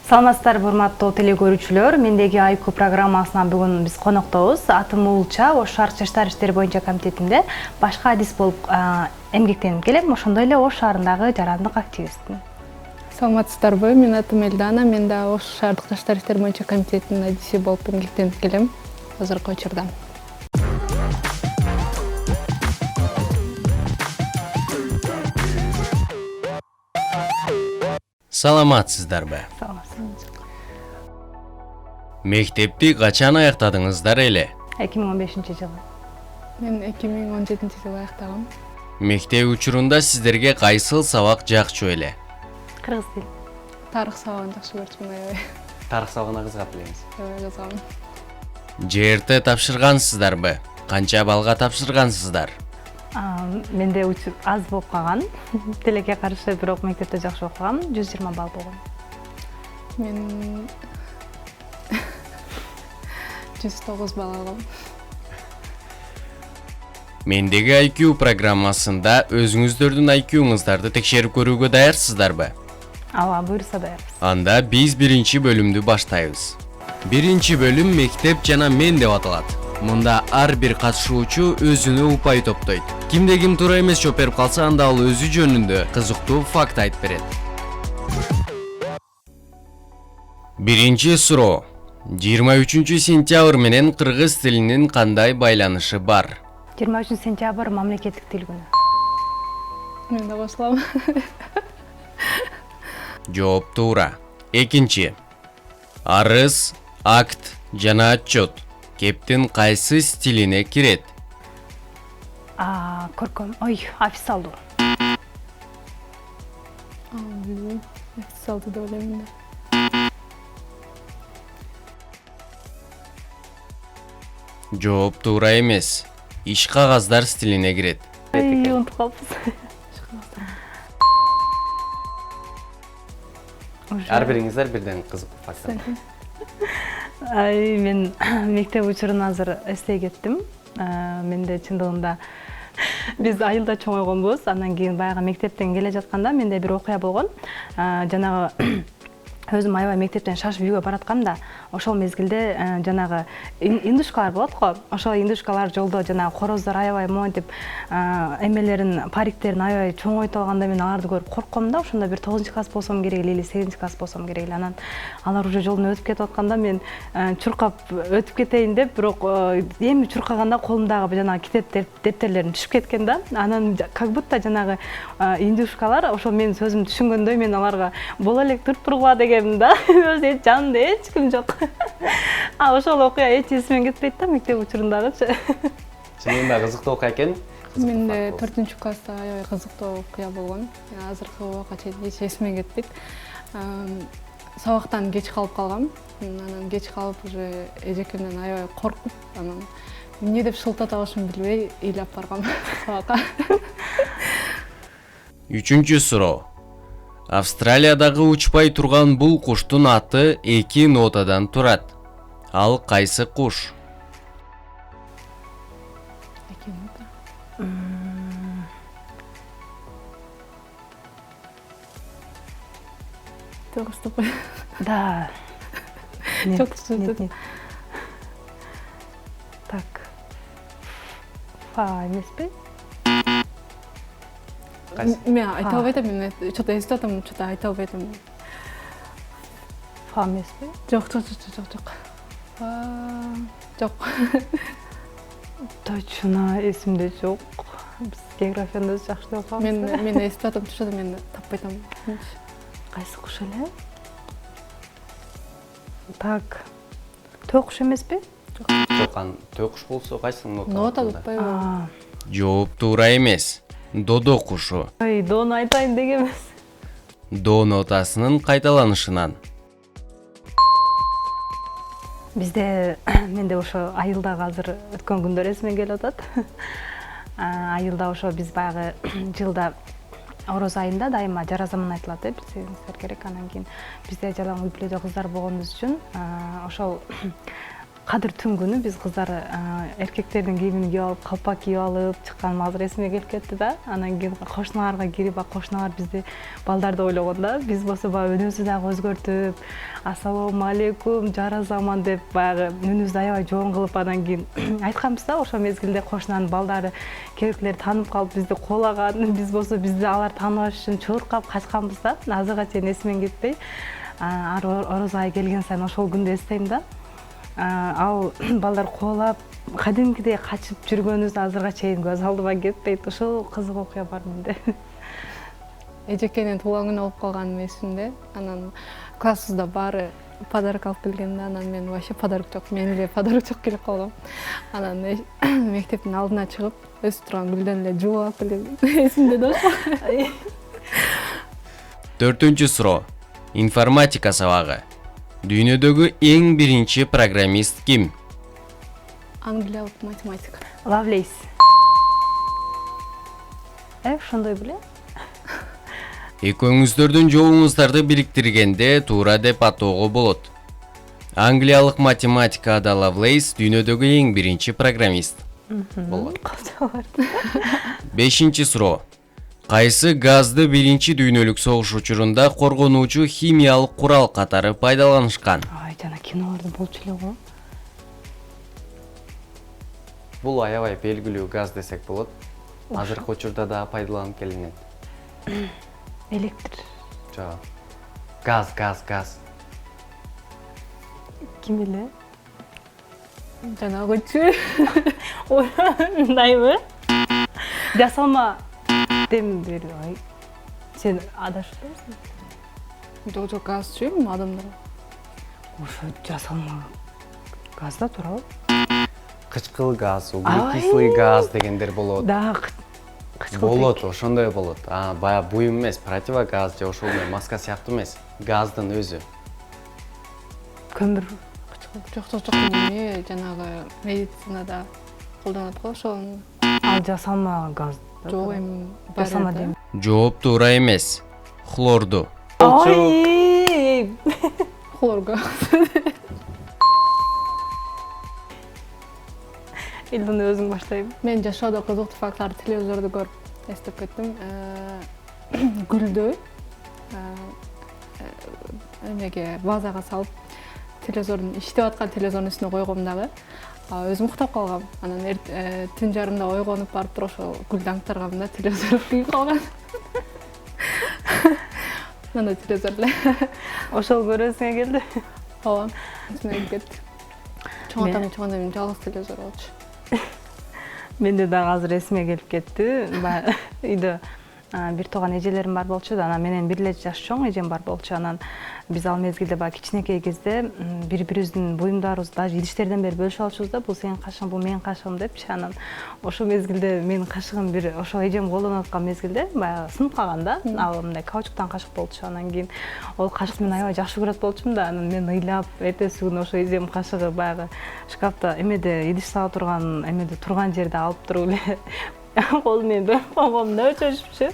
Саламатсыздарбы, урматтуу телекөрүүчүлөр. Мендеги Айку программасынан бүгүн биз коноктобуз. Атым Уулча, Ош шаардык жаштар иштери боюнча комитетинде башкы адис болуп эмгектенип келем. Ошондой эле Ош шаарындагы жарандык активистмин. Саламатсыздарбы, мен атым Элдана, мен да Ош шаардык жаштар иштери боюнча комитетинин адиси болуп эмгектенип келем азыркы учурда. Саламатсыздарбы. Мектепти качан аяктадыңыздар эле? 2015-жылы. Мен 2017-жылы аяктагам. Мектеп учурунда сиздерге кайсыл сабак жакчу эле? Кыргыз тили. Тарых сабагын жакшы көрчүмүн, аябай. Тарых сабагына кызыгат элеңиз. Кызыгам. ЖРТ тапшыргансыздарбы? Канча балга тапшыргансыздар? Менде аз болуп калган. Тилекке каршы бирок мектепте жакшы окугам. 120 балл болгон. Мен 109 балл алгам. Мендеги IQ программасында өзүңүздөрдүн IQ-ңыздарды текшерип көрүүгө даярсыздарбы? Ооба, буйрса даярбыз. Анда биз биринчи бөлүмдү баштайбыз. Биринчи бөлүм мектеп жана мен деп аталат. Мында ар бир катышуучу өзүнө упай топтойт. Кимде ким туура эмес жооп берип калса, анда ал өзү жөнүндө кызыктуу факт айтып берет. Биринчи суроо. 23 сентябрь менен кыргыз тилинин кандай байланышы бар? 23 сентябрь мамлекеттик тил күнү. Мен да башлам. Жооп туура. Экинчи. Арыз, акт жана отчет кептин кайсы стилине кирет? Көркөм, официалдуу. Билбейм. Официалдуу деп ойлойм да. Жооп туура эмес. Иш кагаздар стилине кирет. Унутуп калыппыз. Ар бириңиздер бирден кызыктуу факт. Мен мектеп учурун азыр эстей кеттим. Менде чындыгында биз айылда чоңойгонбуз. Андан кийин баягы мектептен келе жатканда менде бир окуя болгон. Жанагы өзүм аябай мектептен шашып үйгө бараткам да, ошол мезгилде жанагы индушкалар болот го. Ошол индушкалар жолдо жанагы короздор аябай монтип эмелерин, париктерин аябай чоңойтуп алганда мен аларды көрүп коркком да. Ошондо бир 9-класс болсом керек эле, 8-класс болсом керек эле. Анан алар уже жолдон өтүп кетип атканда мен чуркап өтүп кетейин деп, бирок эми чуркаганда колумдагы жанагы китеп дептерлерим түшүп кеткен да. Анан как будто жанагы индушкалар ошол менин сөзүмдү түшүнгөндөй мен аларга боло элек тургула деген да, өзү жанымда эч ким жок. Ошол окуя эч эсимен кетпейт да, мектеп учурундагычы. Чынында кызыктуу окуя экен. Менде 4-класста аябай кызыктуу окуя болгон. Азыркы убакка чейин эч эсимен кетпейт. Сабактан кеч калып калгам. Анан кеч калып уже эжекемден аябай коркуп, анан эмне деп шылтата башымды билбей ыйлап баргам сабакка. Үчүнчү суроо. Австралиядагы учпай турган бул куштун аты 2 нотадан турат. Ал кайсы куш? Да. Çok Нет. Так. Фа эмеспи? Мен айта албай атам, мен что-то эстеп атам, что-то айта албай атам. Фа эмеспи? Жок. Жок. Точно эсимде жок. Биз географияны өзү жакшы деп окуганбыз. Мен эстеп атам, что-то мен таппай атам. Кайсы куш эле? Так. Токуш эмеспи? Жок, токуш болсо кайсы нота? Нота утпайбы? Жооп туура эмес. Додо кушу. Дону айтайын деген эмес. До нотасынын кайталанышынан. Менде ошо айылдагы азыр өткөн күндөр эсиме келип атат. Айылда ошо биз баягы жылда ороз айында дайыма жаразамын айтылат деп билсеңиздер керек. Анан кийин бизде жалаң үй бүлөдө кыздар болгонубуз үчүн ошол кадыр түн күнү биз кыздар эркектердин кийимин кийип алып, калпак кийип алып чыкканым азыр эсиме келип кетти да. Анан кийин кошуналарга кирип, кошуналар бизди балдарды ойлогон да. Биз болсо баягы үнүбүздү дагы өзгөртүп, ассалому алейкум, жаразаман деп баягы үнүбүздү аябай жоон кылып, анан кийин айтканбыз да, ошол мезгилде кошунанын балдары керектилер таанып калып бизди куулаган. Биз болсо бизди алар тааныбаш үчүн чуркап качканбыз да. Азырга чейин эсимен кетпей. Ар орозо ай келген сайын ошол күндү эстейм да. Ал балдар куулап, кадимкидей качып жүргөнүбүз азырга чейин көз алдыма кетпейт. Ошол кызык окуя бар менде. Эжекенин туулган күнү болуп калганым эсимде. Анан классыбызда баары подарок алып келген да, анан мен вообще подарок жок, мен эле подарок жок келип калгам. Анан мектептин алдына чыгып, өсүп турган гүлдөн эле жууп алып келген. Эсимде да ошо. 4-ncü суроо. Информатика сабагы. Дүйнөдөгү эң биринчи программист ким? Англиялык математика. Лавлейс. Ошондой беле? Экөөңүздөрдүн жообуңуздарды бириктиргенде туура деп атоого болот. Англиялык математика Ада Лавлейс дүйнөдөгү эң биринчи программист. болот. 5-ci суроо. Кайсы газды биринчи дүйнөлүк согуш учурунда коргонуучу химиялык курал катары пайдаланышкан? Ай, жана кинолордо болчу эле го. Бул аябай белгилүү газ десек болот. Азыркы учурда да пайдаланып келинет. Электр. Жок. Газ. Ким эле? Жанагычы. Мындайбы? Жасалма дем берип ай. Сен адашып берсиң. Жок, газчы адамдар. Ошо жасалма газ да туурабы? Кычкыл газ, углекислый газ дегендер болот. Да, кычкыл. Болот, ошондой болот. Бая буюм эмес, противогаз же ошол маска сыяктуу эмес. Газдын өзү. Көмүр. Жок, эмне жанагы медицинада колдонот го ошол. Ал жасалма газ. Жок, эми жасалма дем. Жооп туура эмес. Хлорду. Ай! хлор газ. Илдин өзүң баштайбы? Мен жашоодо кызыктуу факттарды телевизордо көрүп эстеп кеттим. Гүлдү эмеге базага салып, телевизордун иштеп аткан телевизордун үстүнө койгом дагы. Өзүм уктап калгам. Анан түн жарымда ойгонуп барып туруп ошол гүлдү аңтаргам да, телевизор күйүп калган. Мына телевизор эле. Ошол көрөсүңө келди. Ооба, эсиме кетти. Чоң атам чоңдо жалгыз телевизор болчу. Менде дагы азыр эсиме келип кетти. Үйдө бир тууган эжелерим бар болчу да, анан менен бир эле жаш чоң эжем бар болчу. Анан биз ал мезгилде баягы кичинекей кезде бири-бирибиздин буюмдарыбызды даже идиштерден бери бөлүшүп алчубуз да. Бул сенин кашыгың, бул менин кашыгым депчи. Анан ошол мезгилде менин кашыгым бир ошол эжем колдонуп аткан мезгилде баягы сынып калган да. Ал мындай каучуктан кашык болчу. Анан кийин ол кашыкты мен аябай жакшы көрөт болчумун да. Анан мен ыйлап эртеси күнү ошо эжем кашыгы баягы шкафта эмеде идиш сала турган эмеде турган жерде алып туруп эле кол менен бөлүп койгомун өчөшүпчү.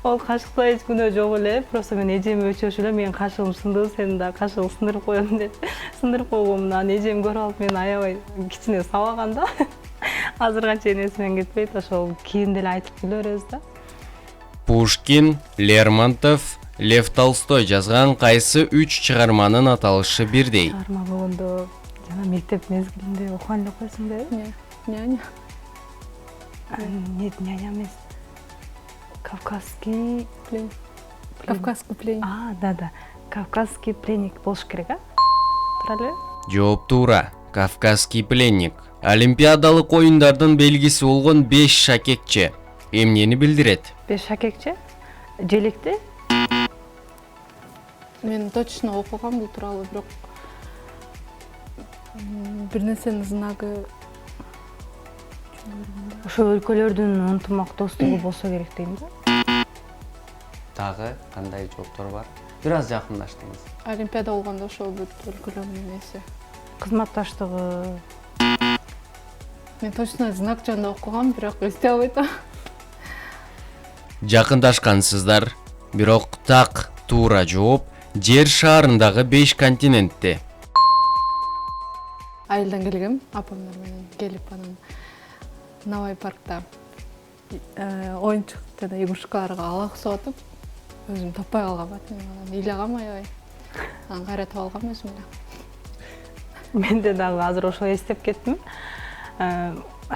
Ол кашыкта эч күнөө жок эле. Просто мен эжеми өчөшүп эле менин кашыгым сынды, сенин да кашыгың сындырып коем деп сындырып койгомун. Анан эжем көрүп алып мени аябай кичине сабаган да. Азырга чейин эсимден кетпейт. Ошол кийин деле айтып күлө беребиз да. Пушкин, Лермонтов, Лев Толстой жазган кайсы 3 чыгарманын аталышы бирдей? Чыгарма болгондо жана мектеп мезгилинде окуган эле койсуң да. Няня. Нет, няня эмес. Кавказский Пленник. Кавказский пленник. Да. Кавказский пленник болуш керек, а? Туура эле? Жооп туура. Кавказский пленник. Олимпиадалык оюндардын белгиси болгон 5 шакекче эмнени билдирет? 5 шакекче? Желекти? Мен точно окугам бул тууралуу, бирок бир нерсенин знагы Ошо өлкөлөрдүн ынтымактоостугу болсо керек дейм да. Дагы кандай жооптор бар? Бир аз жакындаштыңыз. Олимпиада болгондо ошол бүт өлкөлөрдүн нерсе. Кызматташтыгы. Мен точно знак жөнүндө окугам, бирок эстей албай атам. Жакындашкансыздар, бирок так туура жооп жер шарындагы 5 континентте. айылдан келгем, апамдар менен келип анан Навай паркта оюнчук жана игрушкаларга алак соготуп, өзүм таппай калгам атым, анан ыйлагам аябай. Анан кайра таап алгам өзүмдү. Менде дагы азыр ошо эстеп кеттим.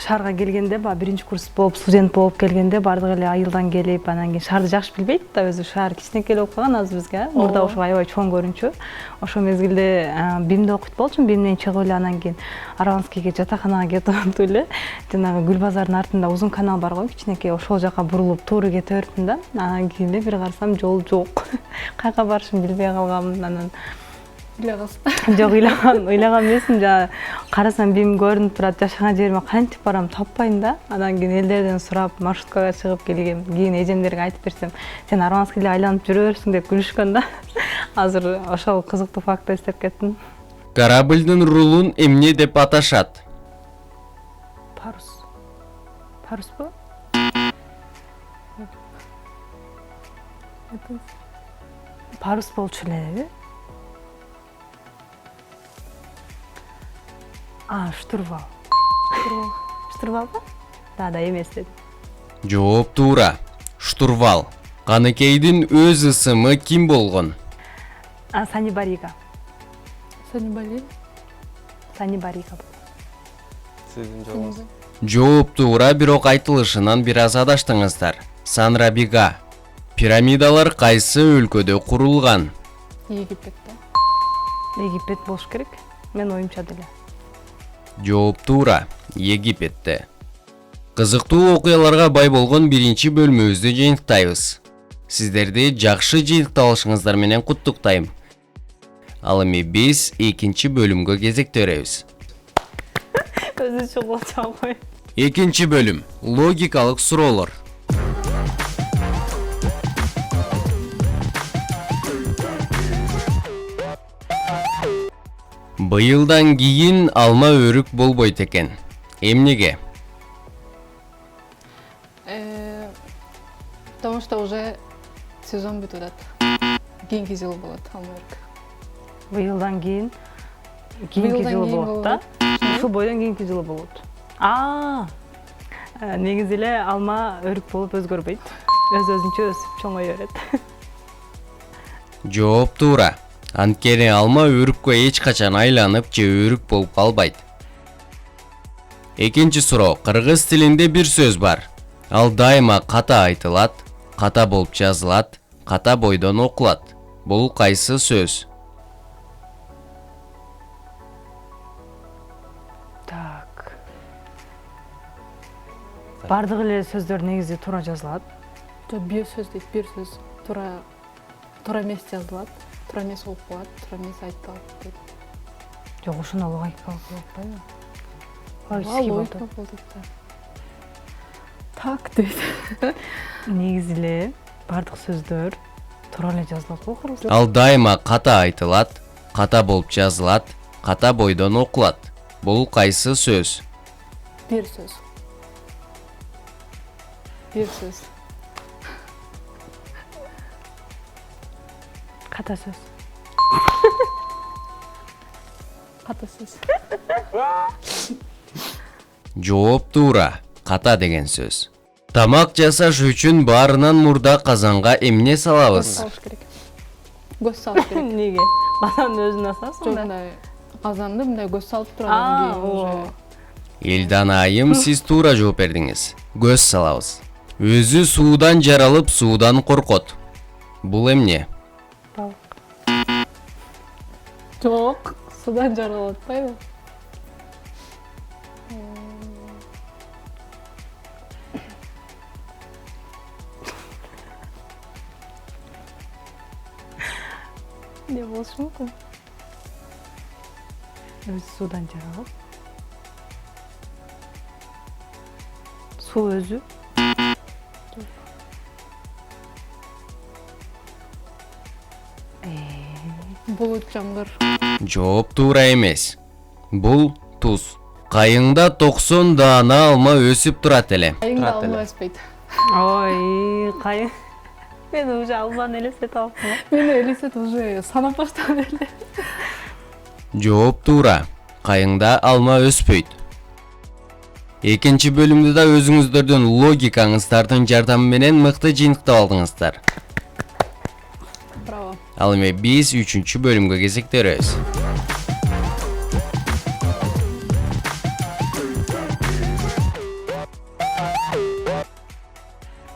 Шаарга келгенде, биринчи курс болуп, студент болуп келгенде бардык эле айылдан келип, анан кийин шаарды жакшы билбейт да, өзү шаар кичинекей болуп калган азыр бизге. Мурда ошо аябай чоң көрүнчү. Ошо мезгилде БИМде окуйт болчумун, БИМден чыгып эле анан кийин Араванскийге жатаканага кетип отуруп эле, жанагы Гүл базардын артында узун канал бар го, кичинекей, ошол жака бурулуп туура кете бериптим да. Анан кийин эле бир карасам жол жок. Кайка барышымды билбей калгам. Анан жок, ыйлаган эмесмин, жана карасам БИМ көрүнүп турат, жашаган жериме кантип барам таппайм да. Анан кийин элдерден сурап маршруткага чыгып келгем. Кийин эжемдерге айтып берсем, сен Араванскийде айланып жүрө берсиң деп күлүшкөн да. Азыр ошол кызыктуу фактты эстеп кеттим. Кораблдын рулун эмне деп аташат? Парус. Паруспу? Парус болчу элеби? Штурвал. Штурвалбы? Да, эмес дедим. Жооп туура. Штурвал. Каныкейдин өз ысымы ким болгон? Санибарига. Санибали? Санибарига. Сиздин жообуңуз? Жооп туура, бирок айтылышынан бир аз адаштыңыздар. Санрабига. Пирамидалар кайсы өлкөдө курулган? Египетте. Египет болуш керек. Мен оюмча деле. Жооп туура, Египетте. Кызыктуу окуяларга бай болгон биринчи бөлүмүбүздү жыйынтыктайбыз. Сиздерди жакшы жыйынтыкталышыңыздар менен куттуктайм. Ал эми биз экинчи бөлүмгө кезектөрөбүз. Өзүнчө болчу кой. Экинчи бөлүм. Логикалык суроолор. Быйылдан кийин алма өрүк болбойт экен. Эмнеге? Потому что уже сезон бүтүп атат. Кийинки жылы болот алмырык. Быйылдан кийин кийинки жылы болот да. Ушул бойдон кийинки жылы болот. Негизи эле алма өрүк болуп өзгөрбөйт. Өз-өзүнчө өсүп чоңое берет. Жооп туура. Анткени алма өрүккө эч качан айланып же өрүк болуп калбайт. Экинчи суроо. Кыргыз тилинде бир сөз бар. Ал дайыма ката айтылат, ката болуп жазылат, ката бойдон окулат. Бул кайсы сөз? Так. Бардык эле сөздөр негизи туура жазылат. Бир сөз дейт, бир сөз туура эмес жазылат, туура эмес окулат, туура эмес айтылат дейт. Жок, ушуну логикалык болуп атпайбы? Логика болду. Так дейт. Негизи эле бардык сөздөр туура эле жазылат го кыргыз. Ал дайыма ката айтылат, ката болуп жазылат, ката бойдон окулат. Бул кайсы сөз? Бир сөз. Бир сөз. Ката сөз. Ката сөз. Жооп туура. Ката деген сөз. Тамак жасаш үчүн баарынан мурда казанга эмне салабыз? Салыш керек. Көз салыш керек. Неге? Казанды өзүн асасың Жок, да. мындай казанды мындай көз салып турган кийин уже. Элдана айым, сиз туура жооп бердиңиз. Көз салабыз. Өзү суудан жаралып, суудан коркот. Бул эмне? Балык. Жок, судан жаралып атпайбы? Не болушу мүмкүн? Өзү суудан жаралып. Суу өзү. Булут жамгыр. Жооп туура эмес. Бул туз. Кайыңда 90 даана алма өсүп турат эле. Айыңда Турат эле. алма өспөйт. Ой, кайын. Мен уже албаны элестетип алыптым. Мени элестетип уже санап баштадым эле. Жооп туура. кайыңда алма өспөйт. Экинчи бөлүмдө да өзүңүздөрдүн логикаңыздардын жардамы менен мыкты жыйынтыктап алдыңыздар. Браво. Ал эми биз 3-чү бөлүмгө кезектебиз.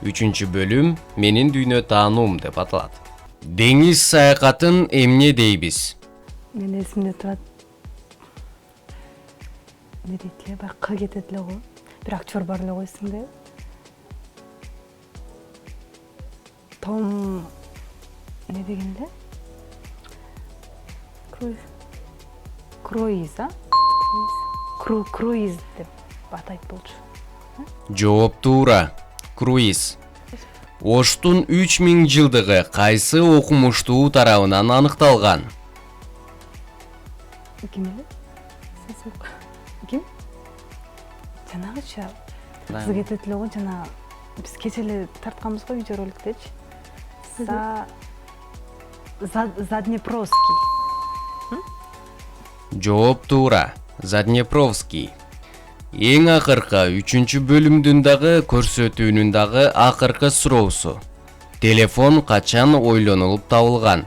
Үчүнчү бөлүм менин дүйнө таануум деп аталат. Деңиз саякатын эмне дейбиз? Мен эсимде турат. Не дейт эле, баягы К кетет эле го. Бир актер бар эле го эсиңде. Том не деген эле? Круиз, а? Круиз деп атайт болчу. Жооп туура. Круиз. Оштун 3000 жылдыгы кайсы окумуштуу тарабынан аныкталган? Ким эле? Ким? Жанагыча кыз кетет эле го, жана биз кече эле тартканбыз го видеороликтечи. Заднепровский. Жооп туура. Заднепровский. Эң акыркы 3-чү бөлүмдүн дагы көрсөтүүнүн дагы акыркы суроосу. Телефон качан ойлонулуп табылган?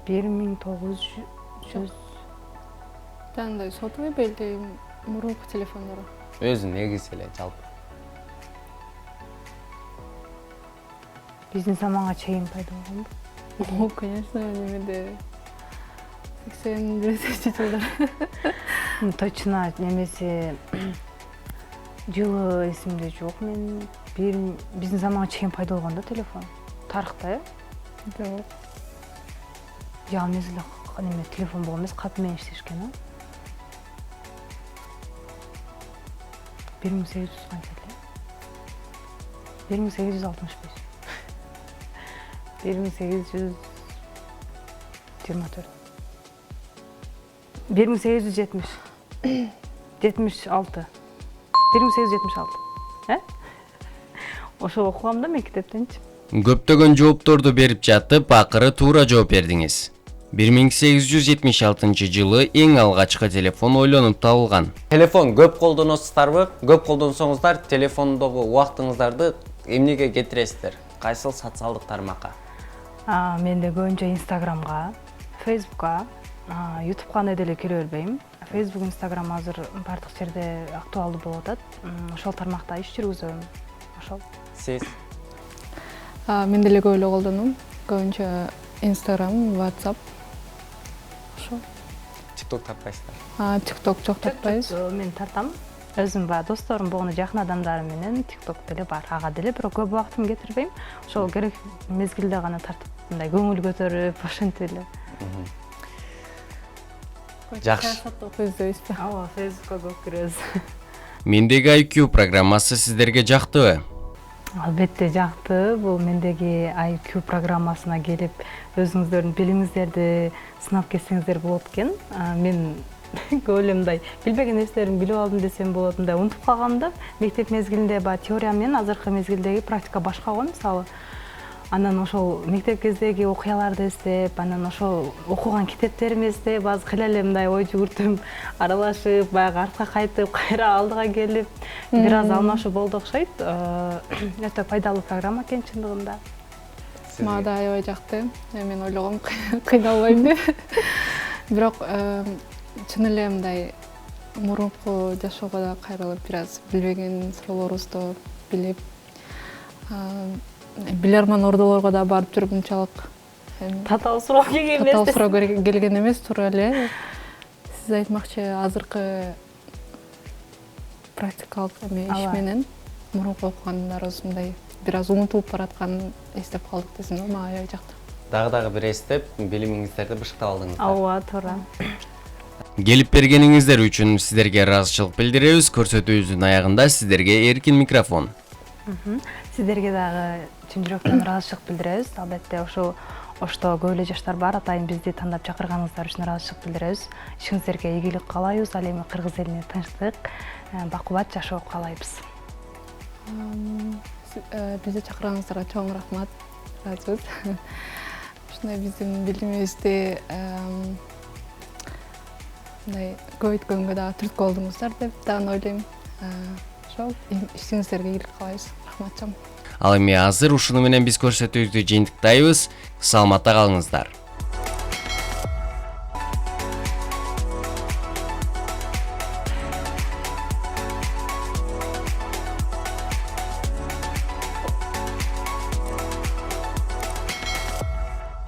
1900 Жандай сотовый белди мурунку телефондору. Өзү негизи эле жалпы. биздин заманга чейин пайда болгонбу? О, конечно, немеде 80-90 жылдар. Точно немесе жылы эсимде жок. Мен биздин заманга чейин пайда болгон да телефон. Тарыхта, э? Жок. Жалгыз эле неме телефон болгон эмес, кат менен иштешкен, а? 1800 канча эле? 1865. 1824. 1870. 76. 1876. Ошо окугам да мектептенчи. Көптөгөн жоопторду берип жатып, акыры туура жооп бердиңиз. 1876 жылы эң алгачкы телефон ойлонуп табылган. Телефон көп колдоносуздарбы? Көп колдонсоңуздар телефондогу убактыңыздарды эмнеге кетиресиздер? Кайсыл социалдык тармакка? Менде көбүнчө Инстаграмга, Фейсбукка, Ютубка деле кире бербейм. Фейсбук, Инстаграм азыр бардык жерде актуалдуу болуп атат. Ошол тармакта иш жүргүзөм. Ошол. Сиз? Мен деле көп эле колдоном. Көбүнчө Instagram, WhatsApp. Ошо. TikTok тартпайсыздар? TikTok жок тартпайбыз. Мен тартам. Өзүм баягы досторум болгону жакын адамдарым менен TikTok деле бар. Ага деле бирок көп убактым кетирбейм. Ошол керек мезгилде гана тартып, мындай көңүл көтөрүп, ошентип эле. Жакшы. Саятта окуйбуз дейбизби? Ооба, Фейсбукка көп киребиз. Мендеги IQ программасы сиздерге жактыбы? Албетте жакты. Бул мендеги IQ программасына келип, өзүңүздөрдүн билимиңиздерди сынап кетсеңиздер болот экен. Мен көп эле мындай билбеген нерселеримди билип алдым десем болот. Мындай унутуп калгамда, мектеп мезгилинде баягы теория менен азыркы мезгилдеги практика башка го, мисалы. Анан ошол мектеп кездеги окуяларды эстеп, анан ошол окуган китептеримди эстеп, азыр кыйла эле мындай ой жүгүртүм аралашып, баягы артка кайтып, кайра алдыга келип, бир аз алмашуу болду окшойт. Өтө пайдалуу программа экен чындыгында. Мага да аябай жакты. Мен ойлогом кыйналбайм деп. Бирок чын эле мындай мурунку жашоого да кайрылып, бир аз билбеген суроолорубузду билип, билерман ордолорго да барып жүрүп мынчалык Татаал суроо келген эмес. татаал суроо келген эмес, туура эле. Сиз айтмакчы, азыркы практикалык иш менен мурунку окугандарыбыз мындай бир аз унутулуп баратканын эстеп калдык десем, мага аябай жакты. Дагы бир эстеп, билимиңиздерди бышыктап алдыңыздар. Ооба, туура. Келип бергениңиздер үчүн сиздерге ыраазычылык билдиребиз. Көрсөтүүбүздүн аягында сиздерге эркин микрофон. Сиздерге дагы чын жүрөктөн ыраазычылык билдиребиз. Албетте ошто көп эле жаштар бар. Атайын бизди тандап чакырганыңыздар үчүн ыраазычылык билдиребиз. Ишиңиздерге ийгилик каалайбыз. Ал эми кыргыз элине тынчтык, бакубат жашоо каалайбыз. Бизди чакырганыңыздарга чоң рахмат. Ыраазыбыз. ушундай биздин билимибизди мындай көбөйткөнгө дагы түрткү болдуңуздар деп дагы ойлойм. Ошол ишиңиздерге ийгилик каалайбыз. Рахмат чоң. Ал эми азыр ушуну менен биз көрсөтүүбүздү жыйынтыктайбыз. Саламатта калыңыздар.